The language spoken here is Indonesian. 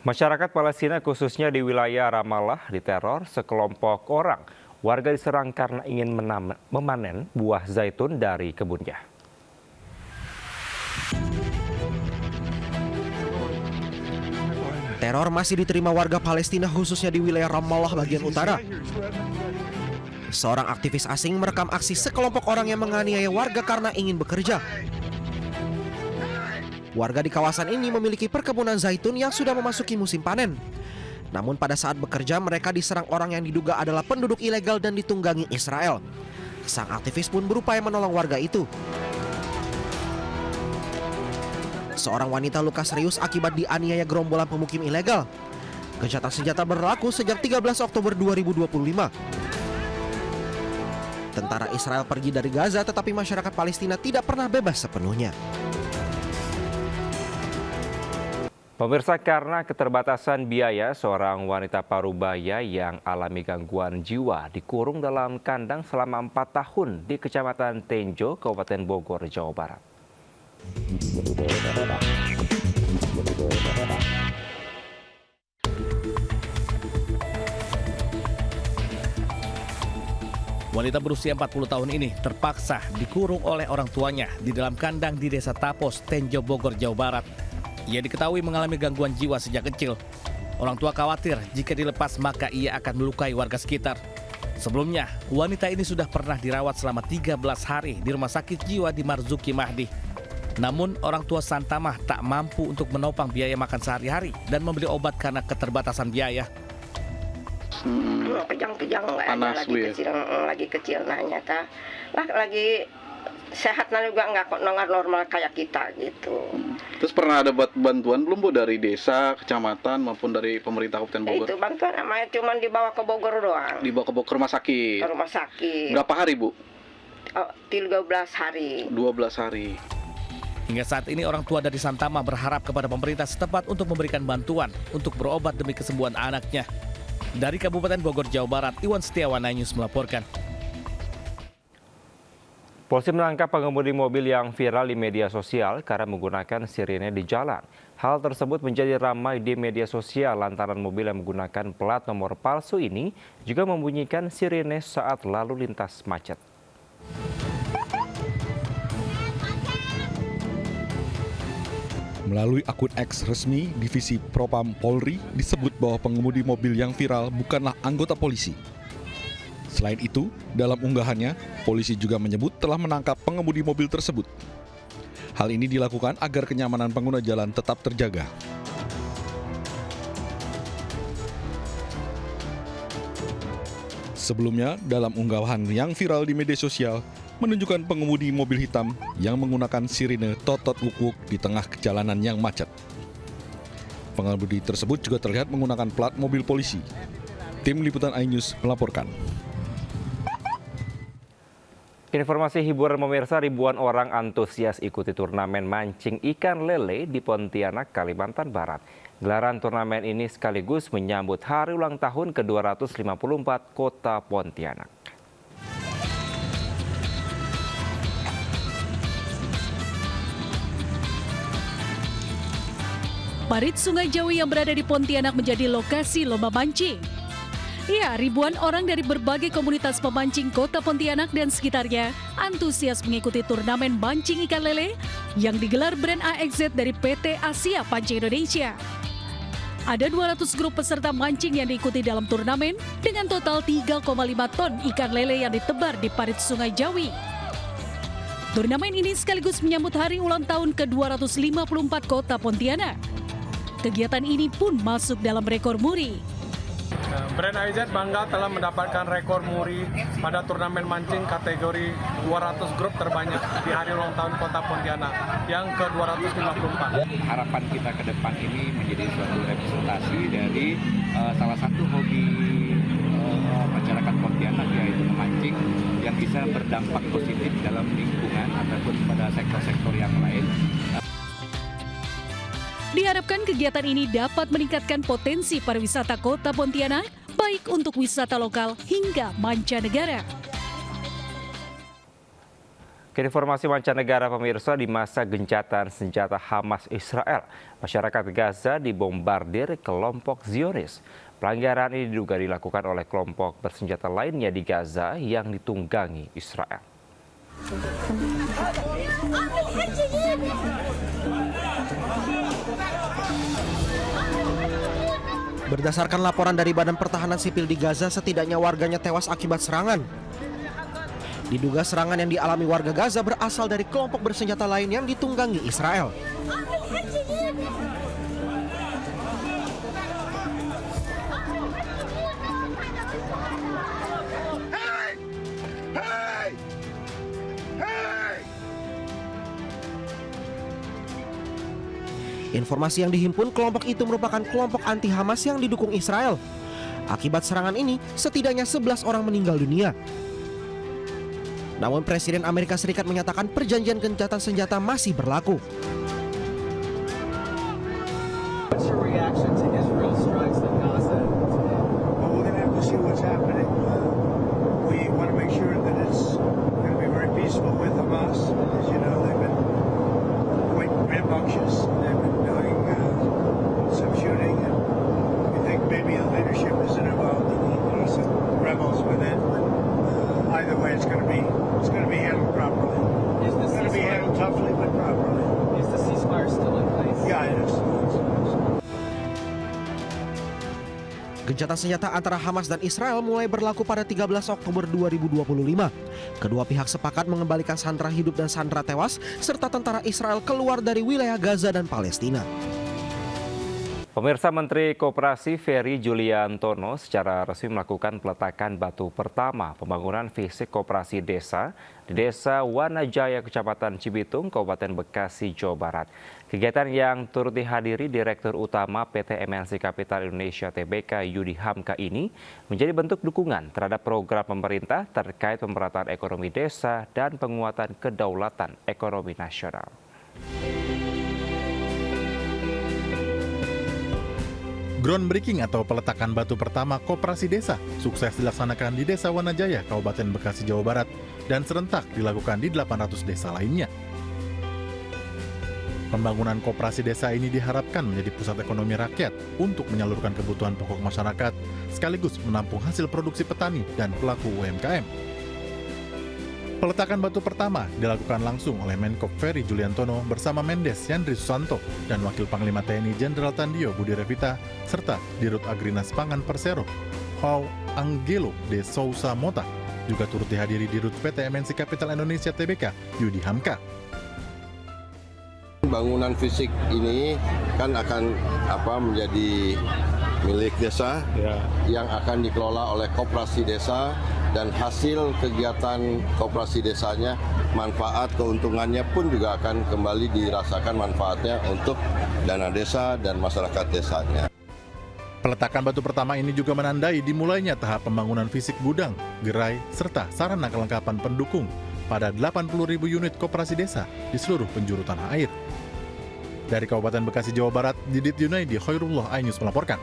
Masyarakat Palestina khususnya di wilayah Ramallah diteror sekelompok orang. Warga diserang karena ingin memanen buah zaitun dari kebunnya. Teror masih diterima warga Palestina khususnya di wilayah Ramallah bagian utara. Seorang aktivis asing merekam aksi sekelompok orang yang menganiaya warga karena ingin bekerja. Warga di kawasan ini memiliki perkebunan zaitun yang sudah memasuki musim panen. Namun pada saat bekerja mereka diserang orang yang diduga adalah penduduk ilegal dan ditunggangi Israel. Sang aktivis pun berupaya menolong warga itu. Seorang wanita luka serius akibat dianiaya gerombolan pemukim ilegal. Gencatan senjata berlaku sejak 13 Oktober 2025. Tentara Israel pergi dari Gaza tetapi masyarakat Palestina tidak pernah bebas sepenuhnya. Pemirsa, karena keterbatasan biaya, seorang wanita parubaya yang alami gangguan jiwa dikurung dalam kandang selama 4 tahun di Kecamatan Tenjo, Kabupaten Bogor, Jawa Barat. Wanita berusia 40 tahun ini terpaksa dikurung oleh orang tuanya di dalam kandang di Desa Tapos, Tenjo, Bogor, Jawa Barat. Ia diketahui mengalami gangguan jiwa sejak kecil. Orang tua khawatir jika dilepas maka ia akan melukai warga sekitar. Sebelumnya, wanita ini sudah pernah dirawat selama 13 hari di Rumah Sakit Jiwa di Marzuki Mahdi. Namun, orang tua Santamah tak mampu untuk menopang biaya makan sehari-hari dan membeli obat karena keterbatasan biaya. Kejang-kejang lagi kecil nanya ta. Lagi sehatnya juga nggak normal kayak kita gitu. Terus pernah ada bantuan belum Bu dari desa, kecamatan maupun dari pemerintah Kabupaten Bogor? Itu bantuan namanya cuma dibawa ke Bogor doang. Dibawa ke Bogor rumah sakit. Ke rumah sakit. Berapa hari Bu? 13 hari. 12 hari. Hingga saat ini orang tua dari Santama berharap kepada pemerintah setempat untuk memberikan bantuan untuk berobat demi kesembuhan anaknya. Dari Kabupaten Bogor, Jawa Barat, Iwan Setiawan, News melaporkan. Polisi menangkap pengemudi mobil yang viral di media sosial karena menggunakan sirine di jalan. Hal tersebut menjadi ramai di media sosial lantaran mobil yang menggunakan plat nomor palsu ini juga membunyikan sirine saat lalu lintas macet. Melalui akun X resmi Divisi Propam Polri disebut bahwa pengemudi mobil yang viral bukanlah anggota polisi. Selain itu, dalam unggahannya, polisi juga menyebut telah menangkap pengemudi mobil tersebut. Hal ini dilakukan agar kenyamanan pengguna jalan tetap terjaga. Sebelumnya, dalam unggahan yang viral di media sosial, menunjukkan pengemudi mobil hitam yang menggunakan sirine totot wuk-wuk di tengah jalanan yang macet. Pengemudi tersebut juga terlihat menggunakan plat mobil polisi. Tim Liputan iNews melaporkan. Informasi hiburan pemirsa, ribuan orang antusias ikuti turnamen mancing ikan lele di Pontianak, Kalimantan Barat. Gelaran turnamen ini sekaligus menyambut hari ulang tahun ke-254 Kota Pontianak. Parit Sungai Jawi yang berada di Pontianak menjadi lokasi lomba mancing. Ya, ribuan orang dari berbagai komunitas pemancing Kota Pontianak dan sekitarnya antusias mengikuti turnamen mancing ikan lele yang digelar brand AXZ dari PT Asia Pancing Indonesia. Ada 200 grup peserta mancing yang diikuti dalam turnamen dengan total 3,5 ton ikan lele yang ditebar di Parit Sungai Jawi. Turnamen ini sekaligus menyambut hari ulang tahun ke-254 Kota Pontianak. Kegiatan ini pun masuk dalam rekor muri. Brand AIZ bangga telah mendapatkan rekor muri pada turnamen mancing kategori 200 grup terbanyak di hari ulang tahun Kota Pontianak yang ke-254. Harapan kita ke depan ini menjadi suatu representasi dari salah satu hobi masyarakat Pontianak, yaitu memancing, yang bisa berdampak positif dalam lingkungan ataupun pada sektor-sektor yang lain. Diharapkan kegiatan ini dapat meningkatkan potensi pariwisata Kota Pontianak, baik untuk wisata lokal hingga mancanegara. Ke informasi mancanegara pemirsa, di masa gencatan senjata Hamas Israel, masyarakat Gaza dibombardir kelompok Zionis. Pelanggaran ini diduga dilakukan oleh kelompok bersenjata lainnya di Gaza yang ditunggangi Israel. Berdasarkan laporan dari Badan Pertahanan Sipil di Gaza, setidaknya warganya tewas akibat serangan. Diduga serangan yang dialami warga Gaza berasal dari kelompok bersenjata lain yang ditunggangi Israel. Informasi yang dihimpun kelompok itu merupakan kelompok anti-Hamas yang didukung Israel. Akibat serangan ini, setidaknya 11 orang meninggal dunia. Namun Presiden Amerika Serikat menyatakan perjanjian gencatan senjata masih berlaku. What's your reaction to Israel strikes in Gaza? Well, we're going to have to see what's happening. We want to make sure that it's going to be very peaceful with Hamas. As you know, they've been quite rambunctious. They've been doing some shooting, and we think maybe the leadership isn't involved. There are some rebels within, but either way, it's going to be handled properly. Is the It's going to be handled toughly, but properly. Is the ceasefire still in place? Yeah, it is. Gencatan senjata antara Hamas dan Israel mulai berlaku pada 13 Oktober 2025. Kedua pihak sepakat mengembalikan sandera hidup dan sandera tewas, serta tentara Israel keluar dari wilayah Gaza dan Palestina. Pemirsa, Menteri Koperasi Ferry Juliantono secara resmi melakukan peletakan batu pertama pembangunan fisik koperasi desa di Desa Wanajaya, Kecamatan Cibitung, Kabupaten Bekasi, Jawa Barat. Kegiatan yang turut dihadiri Direktur Utama PT MNC Capital Indonesia Tbk Yudi Hamka ini menjadi bentuk dukungan terhadap program pemerintah terkait pemerataan ekonomi desa dan penguatan kedaulatan ekonomi nasional. Groundbreaking atau peletakan batu pertama koperasi desa sukses dilaksanakan di Desa Wanajaya, Kabupaten Bekasi, Jawa Barat, dan serentak dilakukan di 800 desa lainnya. Pembangunan koperasi desa ini diharapkan menjadi pusat ekonomi rakyat untuk menyalurkan kebutuhan pokok masyarakat, sekaligus menampung hasil produksi petani dan pelaku UMKM. Peletakan batu pertama dilakukan langsung oleh Menko Ferry Juliantono bersama Mendes Yandri Susanto dan Wakil Panglima TNI Jenderal Tandio Budi Revita serta Dirut Agrinas Pangan Persero, How Angelo de Sousa Mota, juga turut dihadiri Dirut PT MNC Capital Indonesia Tbk Yudi Hamka. Bangunan fisik ini kan akan menjadi milik desa yang akan dikelola oleh koperasi desa, dan hasil kegiatan koperasi desanya, manfaat keuntungannya pun juga akan kembali dirasakan manfaatnya untuk dana desa dan masyarakat desanya. Peletakan batu pertama ini juga menandai dimulainya tahap pembangunan fisik gudang, gerai, serta sarana kelengkapan pendukung pada 80.000 unit koperasi desa di seluruh penjuru tanah air. Dari Kabupaten Bekasi, Jawa Barat, Didit Yunaidi, Khairullah, iNews melaporkan.